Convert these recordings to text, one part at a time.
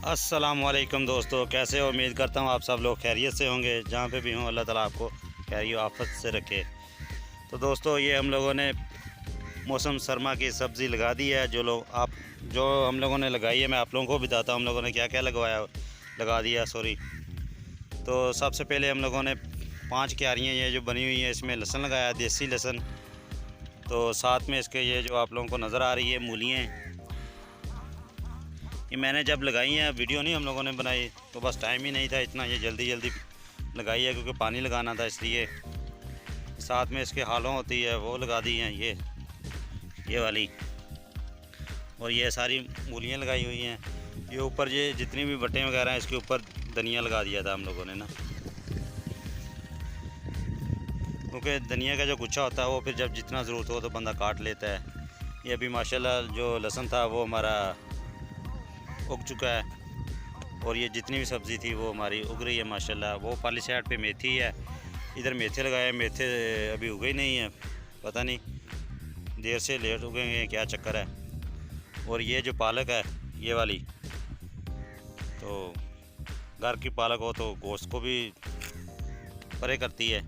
अस्सलामुअलैकुम दोस्तों, कैसे हो? उम्मीद करता हूँ आप सब लोग खैरियत से होंगे। जहाँ पे भी हों अल्लाह ताला आपको खैरियत आफत से रखे। तो दोस्तों, ये हम लोगों ने मौसम सरमा की सब्ज़ी लगा दी है। जो हम लोगों ने लगाई है, मैं आप लोगों को बताता हूँ हम लोगों ने क्या क्या लगा दिया सॉरी। तो सबसे पहले हम लोगों ने 5 क्यारियाँ ये जो बनी हुई हैं, इसमें लहसुन लगाया, देसी लहसुन। तो साथ में इसके ये जो आप लोगों को नज़र आ रही है मूलियाँ, ये मैंने जब लगाई हैं, वीडियो नहीं हम लोगों ने बनाई, तो बस टाइम ही नहीं था इतना, ये जल्दी जल्दी लगाई है क्योंकि पानी लगाना था, इसलिए। साथ में इसके हालों होती है वो लगा दी हैं, ये वाली। और ये सारी मूलियाँ लगाई हुई हैं। ये ऊपर ये जितनी भी बट्टे वगैरह हैं, इसके ऊपर धनिया लगा दिया था हम लोगों ने ना, क्योंकि धनिया का जो गुच्छा होता है वो फिर जब जितना ज़रूरत हो तो बंदा काट लेता है। ये अभी माशाल्लाह जो लहसुन था वो हमारा उग चुका है, और ये जितनी भी सब्ज़ी थी वो हमारी उग रही है माशाल्लाह। वो पाली साइड पे मेथी है, इधर मेथे लगाए, मेथे अभी उगे नहीं है, पता नहीं देर से लेट उगेंगे क्या चक्कर है। और ये जो पालक है ये वाली, तो घर की पालक हो तो गोश्त को भी परे करती है।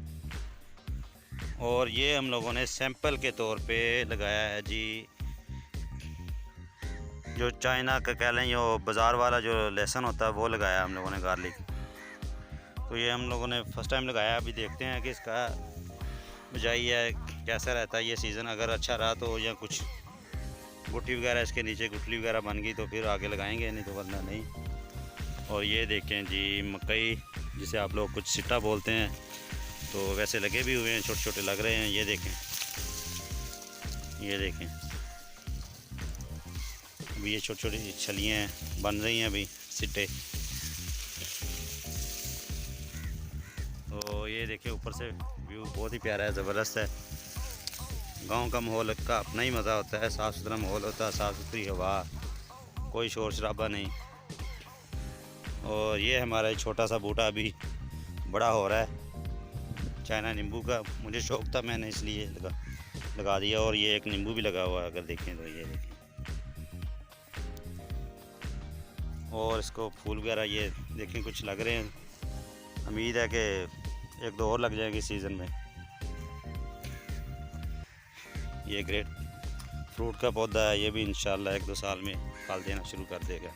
और ये हम लोगों ने सैंपल के तौर पे लगाया है जी, जो चाइना का कह लें, जो बाज़ार वाला जो लहसुन होता है वो लगाया हम लोगों ने, गार्लिक। तो ये हम लोगों ने फ़र्स्ट टाइम लगाया, अभी देखते हैं कि इसका बिजाई है कैसा रहता है ये सीज़न। अगर अच्छा रहा तो, या कुछ गुट्टी वगैरह इसके नीचे गुठली वगैरह बन गई तो फिर आगे लगाएंगे, नहीं तो वरना नहीं। और ये देखें जी मकई, जिसे आप लोग कुछ सिट्टा बोलते हैं, तो वैसे लगे भी हुए हैं, छोटे छोटे लग रहे हैं। ये देखें, ये देखें, अभी ये छोटी छोटी छलियाँ बन रही हैं, अभी सिट्टे। तो ये देखिए ऊपर से व्यू बहुत ही प्यारा है, ज़बरदस्त है। गांव का माहौल का अपना ही मज़ा होता है, साफ़ सुथरा माहौल होता है, साफ़ सुथरी हवा, कोई शोर शराबा नहीं। और ये हमारा छोटा सा बूटा अभी बड़ा हो रहा है, चाइना नींबू का मुझे शौक़ था, मैंने इसलिए लगा दिया। और ये एक नींबू भी लगा हुआ है, अगर देखें तो ये देखें। और इसको फूल वगैरह ये देखें कुछ लग रहे हैं, उम्मीद है कि 1-2 और लग जाएंगे सीज़न में। ये ग्रेट फ्रूट का पौधा है, ये भी इंशाल्लाह 1-2 साल में फल देना शुरू कर देगा।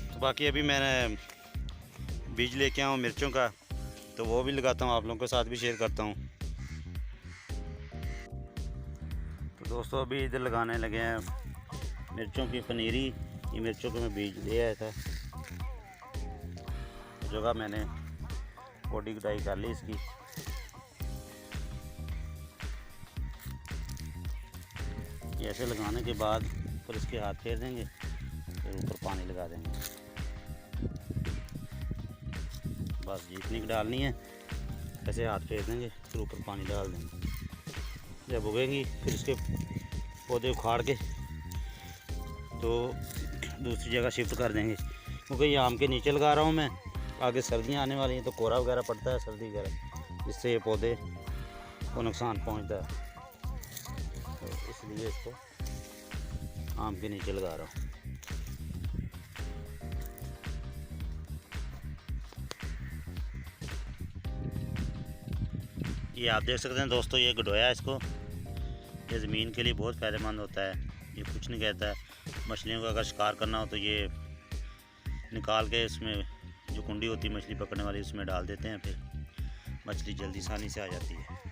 तो बाकी अभी मैंने बीज लेके आऊँ मिर्चों का, तो वो भी लगाता हूँ, आप लोगों के साथ भी शेयर करता हूँ। तो दोस्तों अभी इधर लगाने लगे हैं मिर्चों की पनीरी। ये मिर्चों को मैं बीज ले आया था, जगह मैंने कोडी गुडाई कर ली इसकी। ये ऐसे लगाने के बाद ऊपर इसके हाथ फेर देंगे, फिर ऊपर पानी लगा देंगे, बस जितनी की डालनी है ऐसे हाथ फेर देंगे, फिर ऊपर पानी डाल देंगे। जब उगेंगी फिर इसके पौधे उखाड़ के तो दूसरी जगह शिफ्ट कर देंगे, क्योंकि ये आम के नीचे लगा रहा हूँ मैं। आगे सर्दियाँ आने वाली हैं तो कोहरा वगैरह पड़ता है, सर्दी वगैरह, जिससे ये पौधे को नुकसान पहुँचता है, तो इसलिए इसको आम के नीचे लगा रहा हूँ। ये आप देख सकते हैं दोस्तों, ये गडोया है इसको, ये ज़मीन के लिए बहुत फ़ायदेमंद होता है। ये कुछ नहीं कहता है, मछलियों का अगर शिकार करना हो तो ये निकाल के इसमें जो कुंडी होती है मछली पकड़ने वाली, उसमें डाल देते हैं, फिर मछली जल्दी आसानी से आ जाती है।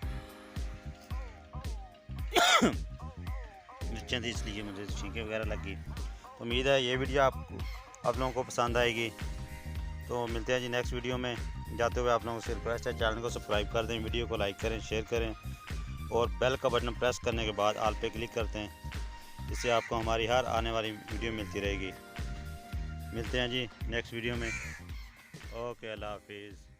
मिर्चें थी इसलिए मुझे छींके वगैरह लगी। तो उम्मीद है ये वीडियो आप लोगों को पसंद आएगी। तो मिलते हैं जी नेक्स्ट वीडियो में। जाते हुए आप लोगों से रिक्वेस्ट है, चैनल को सब्सक्राइब कर दें, वीडियो को लाइक करें, शेयर करें, और बेल का बटन प्रेस करने के बाद ऑल पे क्लिक करते हैं, इससे आपको हमारी हर आने वाली वीडियो मिलती रहेगी। मिलते हैं जी नेक्स्ट वीडियो में। ओके, अल्लाह हाफिज़।